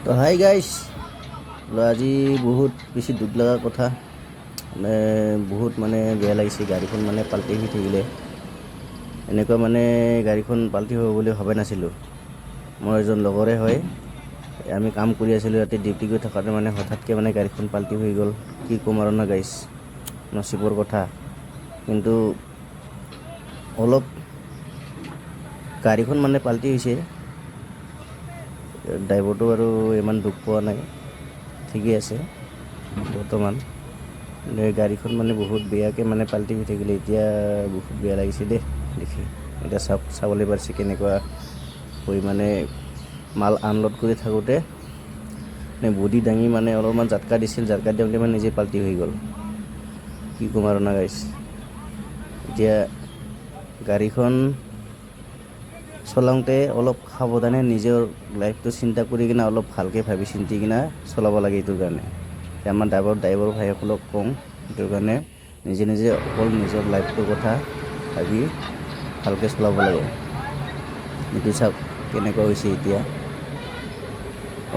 তো hi guys, আজি বহুত বেছি দুখ লগা কথা মানে বহুত বেয়া লাগিছে। গাড়ীখন পাল্টি হৈ থাকিলে এনেকুৱা গাড়ীখন পাল্টি হ'ব বুলি ভবা নাছিলোঁ। মোৰ এজন লগৰে হয়, আমি কাম কৰি আছিলোঁ ইয়াতে ডিউটি কৰি থকাতে হঠাৎকৈ গাড়ীখন পাল্টি হৈ গ'ল। কি ক'ম আৰু না গাইছ, নচিবৰ কথা। কিন্তু অলপ গাড়ীখন পাল্টি হৈছে, ড্ৰাইভাৰটো আৰু ইমান দুখ পোৱা নাই, ঠিকেই আছে বৰ্তমান। গাড়ীখন বহুত বেয়াকৈ পাল্টি হৈ থাকিলে, এতিয়া বহুত বেয়া লাগিছে দেই দেখি। এতিয়া চাবলৈ পাৰিছে কেনেকুৱা হৈ মাল আনলোড কৰি থাকোঁতে বডি দাঙি অলপমান জাটকা দিছিল, জাটকা দিওঁতে নিজে পাল্টি হৈ গ'ল। কি ক'ম আৰু না গাইছ। এতিয়া গাড়ীখন চলাওঁতে অলপ সাৱধানে নিজৰ লাইফটো চিন্তা কৰি কিনে অলপ ভালকৈ ভাবি চিন্তি কিনে চলাব লাগে। এইটোৰ কাৰণে আমাৰ ড্ৰাইভাৰ ভাইসকলক কওঁ, সেইটোৰ কাৰণে নিজে নিজে অকল নিজৰ লাইফটোৰ কথা ভাবি ভালকৈ চলাব লাগে। এইটো চাওক কেনেকুৱা হৈছে। এতিয়া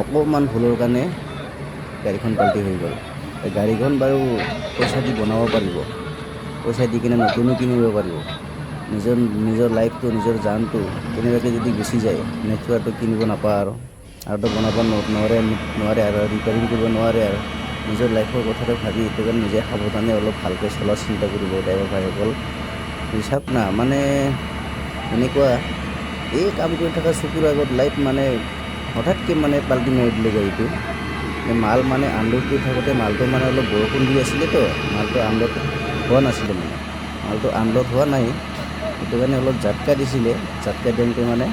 অকণমান ভুলৰ কাৰণে গাড়ীখন পাল্টি হৈ গ'ল। গাড়ীখন বাৰু পইচা দি বনাব পাৰিব, পইচা দি কিনে নতুনো কিনিব পাৰিব। নিজৰ লাইফটো, নিজৰ জানটো কেনেবাকৈ যদি গুচি যায়, নেক্সট বাৰটো কিনিব নাপায় আৰুতো বনাব নোৱাৰে আৰু ৰিপেয়াৰিং কৰিব নোৱাৰে আৰু নিজৰ লাইফৰ কথাটো ভাবি এইটো কাৰণে নিজে সাৱধানে অলপ ভালকৈ চলাৰ চিন্তা কৰিব ড্ৰাইভাৰ ভাইসকল। চাওক না এনেকুৱা এই কাম কৰি থকা চকুৰ আগত লাইফ হঠাৎকৈ পাল্টি মাৰি দিলে গাড়ীটো। মাল আনলোড কৰি থাকোঁতে মালটো অলপ বৰষুণ দি আছিলেতো, মালটো আনলোড হোৱা নাছিলে, মালটো আনলোড হোৱা নাই, সেইটো কাৰণে অলপ জাটকা দিছিলে, জাটকা দিওঁতে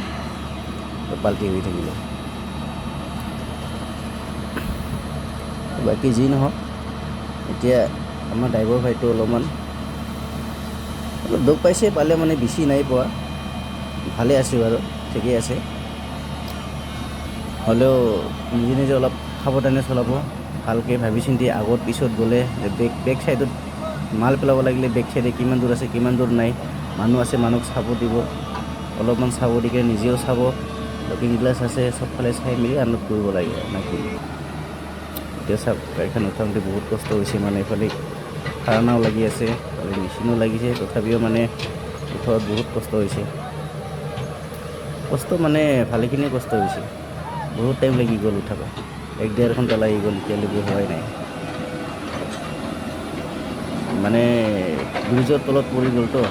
পাল্টি হৈ থাকিলে। বাকী যি নহওক, এতিয়া আমাৰ ড্ৰাইভাৰ ভাইটো অলপ দুখ পাইছে, পালে বেছি নাই পোৱা, ভালে আছে বাৰু, ঠিকেই আছে। হ'লেও নিজে নিজে অলপ সাৱধানে চলাব, ভালকৈ ভাবি চিন্তি আগত পিছত গ'লে বেক চাইডত মাল পেলাব লাগিলে বেক চাইডে কিমান দূৰ আছে কিমান দূৰ নাই, মানুহ আছে মানুহক চাব দিব, অলপমান চাব দি কিনে নিজেও চাব, লুকিং গ্লাছ আছে, চবফালে চাই মেলি আনলোড কৰিব লাগে নাকি। এতিয়া চাওক গাড়ীখন উঠাওঁতে বহুত কষ্ট হৈছে, এইফালে খাৰানাও লাগি আছে, মেচিনো লাগিছে, তথাপিও উঠোৱাত বহুত কষ্ট হৈছে। কষ্ট ভালেখিনিয়ে কষ্ট হৈছে, বহুত টাইম লাগি গ'ল উঠাব, 1-1.5 ঘণ্টা লাগি গ'ল, এতিয়ালৈকে হোৱাই নাই। ব্ৰিজৰ তলত পৰি গ'লতো,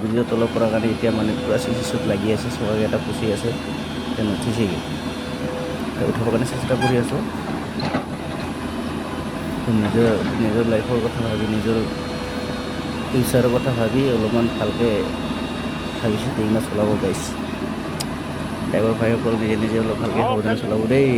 ব্ৰিজৰ তলত পৰাৰ কাৰণে এতিয়া পূৰা চিচত লাগি আছে, চকাকেইটা এটা পুচি আছে, এতিয়া নুঠিছেগৈ। উঠাবৰ কাৰণে চেষ্টা কৰি আছোঁ। নিজৰ লাইফৰ কথা ভাবি, নিজৰ ফিউচাৰৰ কথা ভাবি অলপমান ভালকৈ ভাবি চিন্তি কিনে চলাব গাইছ। ড্ৰাইভাৰ ভাইসকল নিজে নিজে অলপ ভালকৈ সাৱধানে চলাব দেই।